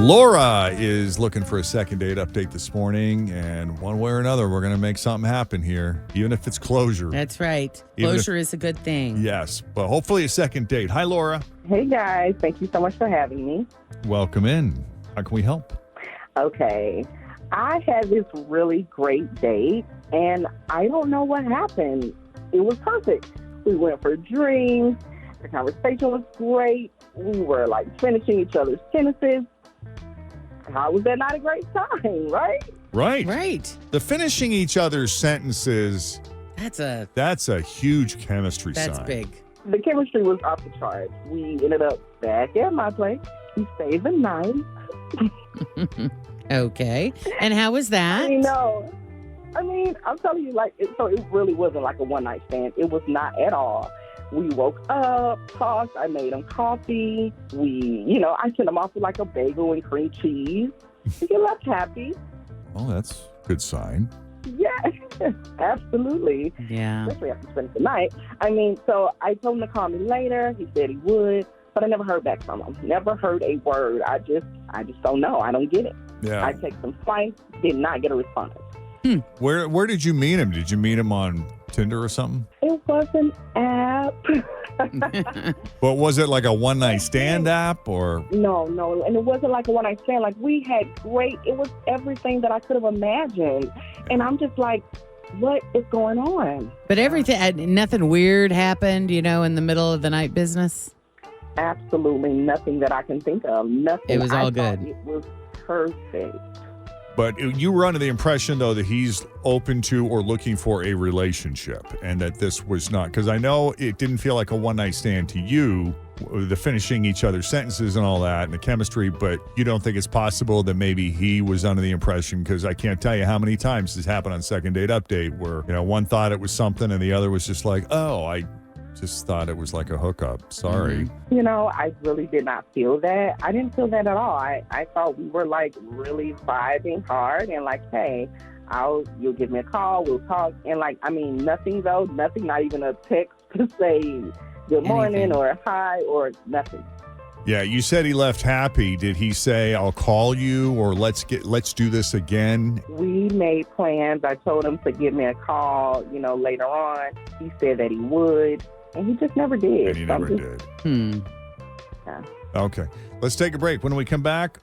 Laura is looking for a second date update this morning, and one way or another, we're going to make something happen here, even if it's closure. That's right. Closure is a good thing. Yes, but hopefully a second date. Hi, Laura. Hey, guys. Thank you so much for having me. Welcome in. How can we help? Okay. I had this really great date, and I don't know what happened. It was perfect. We went for drinks. The conversation was great. We were, finishing each other's sentences. How was that not a great time, right? Right. The finishing each other's sentences, That's a huge chemistry sign. That's big. The chemistry was off the charts. We ended up back at my place. We stayed the night. Okay. And how was that? I'm telling you, it really wasn't like a one-night stand. It was not at all. We woke up, talked, I made him coffee. I sent him off with a bagel and cream cheese. He left happy. Oh, that's a good sign. Yeah, absolutely. Yeah. Especially after spending the night. So I told him to call me later. He said he would, but I never heard back from him. Never heard a word. I just don't know. I don't get it. Yeah. I texted him twice, did not get a response. Where did you meet him? Did you meet him on Tinder or something? It was an app. But was it like a one-night stand app or? No. And it wasn't like a one-night stand. We had it was everything that I could have imagined. And I'm just like, what is going on? But nothing weird happened, in the middle of the night business? Absolutely nothing that I can think of. Nothing. It was all good. It was perfect. But you were under the impression, though, that he's open to or looking for a relationship and that this was not. Because I know it didn't feel like a one-night stand to you, the finishing each other's sentences and all that and the chemistry, but you don't think it's possible that maybe he was under the impression, because I can't tell you how many times this happened on Second Date Update where, one thought it was something and the other was just like, oh, I just thought it was like a hookup. Sorry. I really did not feel that. I didn't feel that at all. I thought we were really vibing hard and hey, you'll give me a call, we'll talk. And nothing though, not even a text to say good morning or hi or nothing. Yeah, you said he left happy. Did he say, I'll call you or let's do this again? We made plans. I told him to give me a call, later on. He said that he would. And he just never did. And he never did. Yeah. Okay. Let's take a break. When we come back.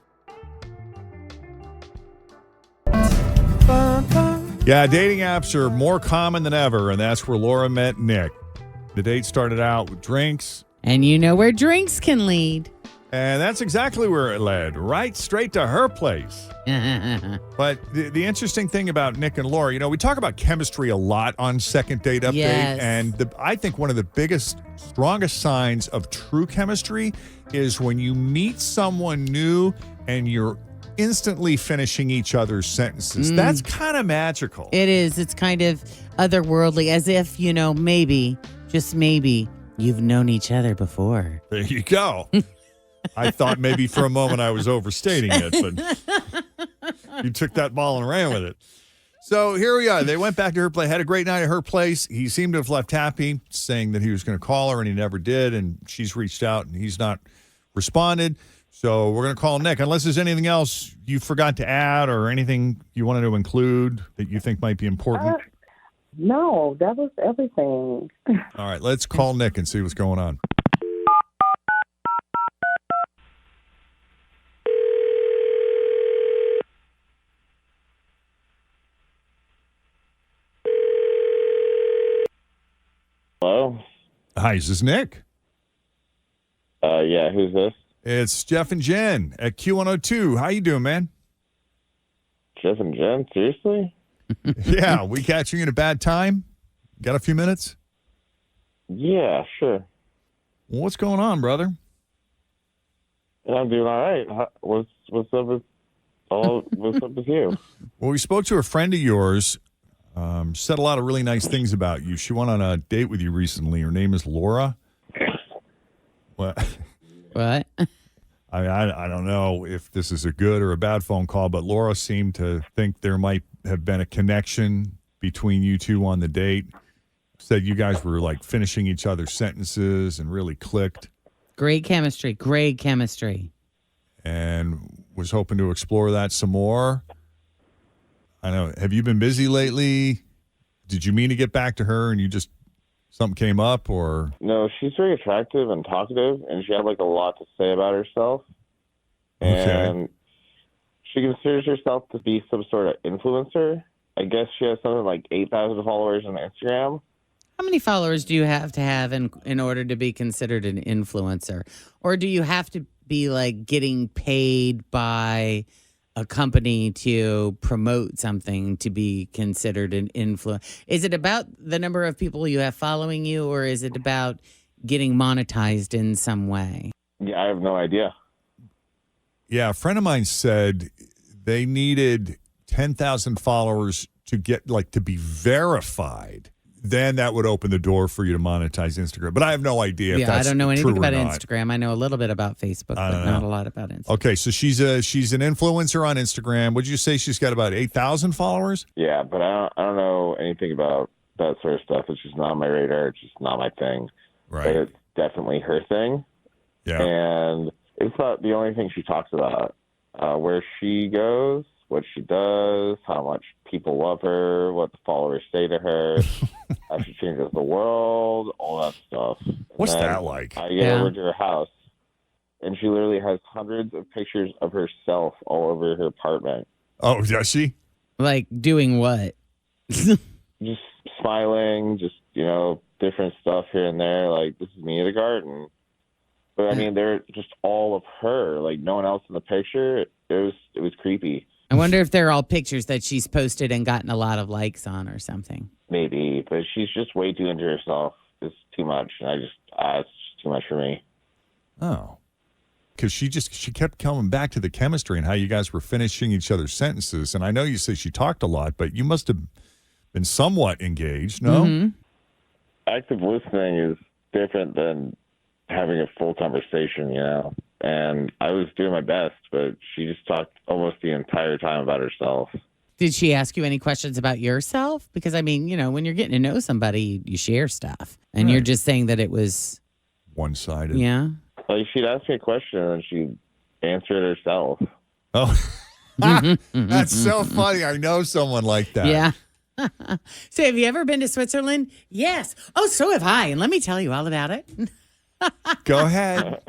Yeah, dating apps are more common than ever, and that's where Laura met Nick. The date started out with drinks. And you know where drinks can lead. And that's exactly where it led, right straight to her place. But the interesting thing about Nick and Laura, we talk about chemistry a lot on Second Date Update. Yes. And I think one of the biggest, strongest signs of true chemistry is when you meet someone new and you're instantly finishing each other's sentences. That's kind of magical. It is. It's kind of otherworldly, as if, maybe, just maybe, you've known each other before. There you go. I thought maybe for a moment I was overstating it, but you took that ball and ran with it. So here we are. They went back to her place, had a great night at her place. He seemed to have left happy, saying that he was going to call her, and he never did. And she's reached out, and he's not responded. So we're going to call Nick. Unless there's anything else you forgot to add or anything you wanted to include that you think might be important. No, that was everything. All right, let's call Nick and see what's going on. Hello? Hi, is this Nick? Yeah, who's this? It's Jeff and Jen at Q102. How you doing, man? Jeff and Jen? Seriously? Yeah, we catching you at a bad time? Got a few minutes? Yeah, sure. Well, what's going on, brother? I'm doing all right. What's up with you? Well, we spoke to a friend of yours. Said a lot of really nice things about you. She went on a date with you recently. Her name is Laura. What? What? I don't know if this is a good or a bad phone call, but Laura seemed to think there might have been a connection between you two on the date. Said you guys were finishing each other's sentences and really clicked. Great chemistry. Great chemistry. And was hoping to explore that some more. I know. Have you been busy lately? Did you mean to get back to her and you just something came up, or? No, she's very attractive and talkative, and she had like a lot to say about herself. Okay. And she considers herself to be some sort of influencer. I guess she has something like 8,000 followers on Instagram. How many followers do you have to have in order to be considered an influencer? Or do you have to be like getting paid by a company to promote something to be considered an influencer? Is it about the number of people you have following you, or is it about getting monetized in some way? Yeah, I have no idea. Yeah, a friend of mine said they needed 10,000 followers to get to be verified. Then that would open the door for you to monetize Instagram. But I have no idea if that's I don't know anything true or about not. Instagram. I know a little bit about Facebook, but not a lot about Instagram. Okay, so she's an influencer on Instagram. Would you say she's got about 8,000 followers? Yeah, but I don't know anything about that sort of stuff. It's just not on my radar. It's just not my thing. Right. But it's definitely her thing. Yeah. And it's not the only thing she talks about. Where she goes, what she does, how much people love her, what the followers say to her, how she changes the world, all that stuff. What's And then that like? I get over to her house, and she literally has hundreds of pictures of herself all over her apartment. Oh, does she? Like doing what? Just smiling, just, different stuff here and there. Like, this is me in the garden. But, I mean, they're just all of her. Like, no one else in the picture. It was creepy. I wonder if they're all pictures that she's posted and gotten a lot of likes on or something. Maybe, but she's just way too into herself. It's too much. And it's just too much for me. Oh. Because she kept coming back to the chemistry and how you guys were finishing each other's sentences. And I know you say she talked a lot, but you must have been somewhat engaged, no? Mm-hmm. Active listening is different than having a full conversation, And I was doing my best, but she just talked almost the entire time about herself. Did she ask you any questions about yourself? Because, I mean, when you're getting to know somebody, you share stuff. And you're just saying that it was one-sided. Yeah. Like, she'd ask me a question, and she'd answer it herself. Oh, that's so funny. I know someone like that. Yeah. So have you ever been to Switzerland? Yes. Oh, so have I. And let me tell you all about it. Go ahead.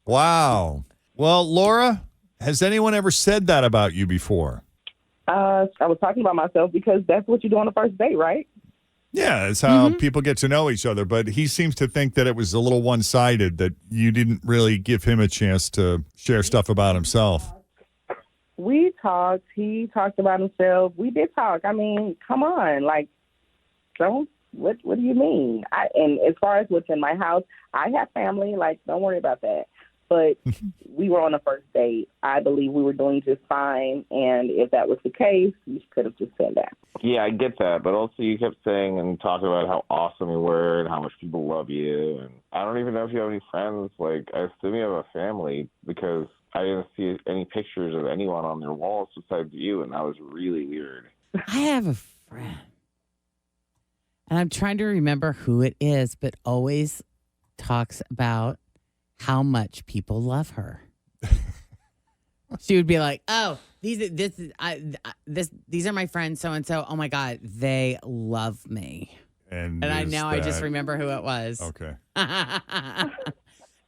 Wow. Well, Laura, has anyone ever said that about you before? I was talking about myself because that's what you do on the first date, right? Yeah, it's how people get to know each other. But he seems to think that it was a little one-sided, that you didn't really give him a chance to share stuff about himself. We talked. He talked about himself. We did talk. I mean, come on. Like, don't. What do you mean? And as far as what's in my house, I have family. Like, don't worry about that. But we were on a first date. I believe we were doing just fine. And if that was the case, you could have just said that. Yeah, I get that. But also you kept saying and talking about how awesome you were and how much people love you. And I don't even know if you have any friends. Like, I assume you have a family because I didn't see any pictures of anyone on their walls besides you. And that was really weird. I have a friend. And I'm trying to remember who it is, but always talks about how much people love her. She would be like, "Oh, these are my friends, so and so. Oh my God, they love me." And I just remember who it was. Okay.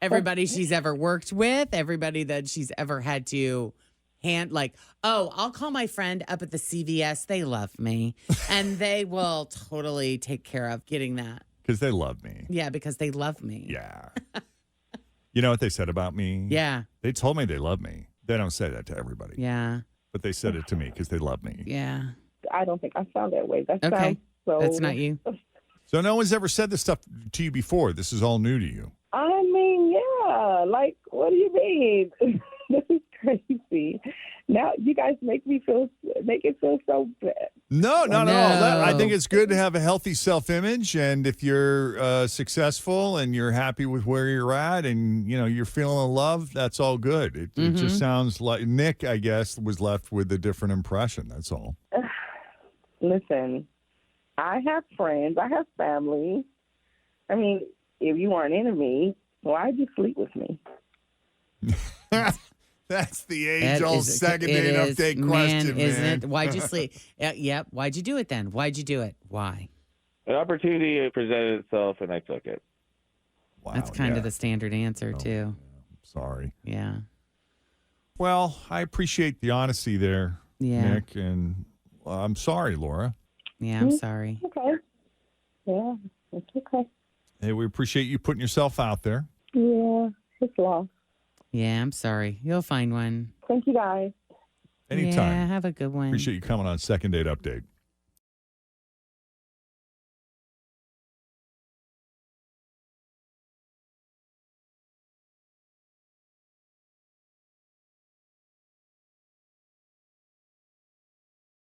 Everybody she's ever worked with, everybody that she's ever had to I'll call my friend up at the CVS. They love me. And they will totally take care of getting that. Because they love me. Yeah, because they love me. Yeah. You know what they said about me? Yeah. They told me they love me. They don't say that to everybody. Yeah. But they said it to me because they love me. Yeah. I don't think I sound that way. That Okay. sounds so. That's not you. So no one's ever said this stuff to you before. This is all new to you. I mean, yeah. Like, what do you mean? This is crazy. Now you guys make it feel so bad. No, not No. at all. I think it's good to have a healthy self-image, and if you're successful and you're happy with where you're at, and you're feeling love, that's all good. It just sounds like Nick, I guess, was left with a different impression. That's all. Listen, I have friends. I have family. I mean, if you weren't into me, why'd you sleep with me? That's the That age-old is- second it date is, update question, isn't man. it? Why'd you sleep? Yep. Why'd you do it then? Why'd you do it? Why? An opportunity presented itself, and I took it. Wow, That's kind yeah. of the standard answer, Oh, too. Sorry. Yeah. Well, I appreciate the honesty there, Yeah. Nick, and I'm sorry, Laura. Yeah, I'm sorry. Okay. Yeah, it's okay. Hey, we appreciate you putting yourself out there. Yeah, it's lost. Yeah, I'm sorry. You'll find one. Thank you guys. Anytime. Yeah, have a good one. Appreciate you coming on Second Date Update.